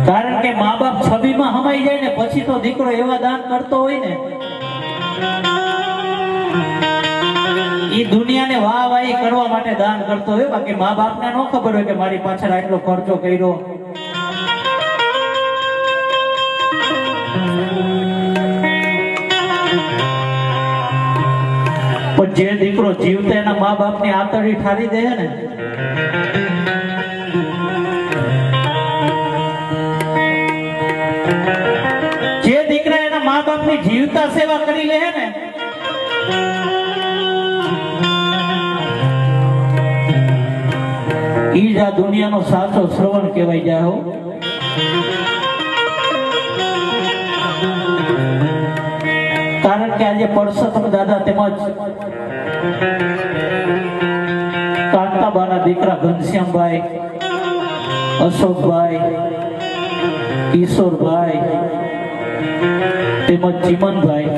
કારણ કે મા બાપ છબીમાં હમાઈ જાય ને પછી તો દીકરો એવા દાન કરતો હોય ને એ દુનિયાને વાહ વાહી કરવા માટે દાન કરતો હોય, બાકી મા બાપને ન ખબર હોય કે મારી પાછળ આટલો ખર્ચો કર્યો. પણ જે દીકરો જીવતા એના મા બાપની આતરડી ઠારી દે ને, જે દીકરા એના મા બાપની જીવતા સેવા કરી લે ને, ઈ જ આ દુનિયાનો સાચો શ્રવણ કહેવાય જાય હો. કારણ કે આજે પરસોત્તમ દાદા તેમજ કાંતાબાના દીકરા ઘનશ્યામભાઈ, અશોકભાઈ, કિશોરભાઈ તેમજ ચીમનભાઈ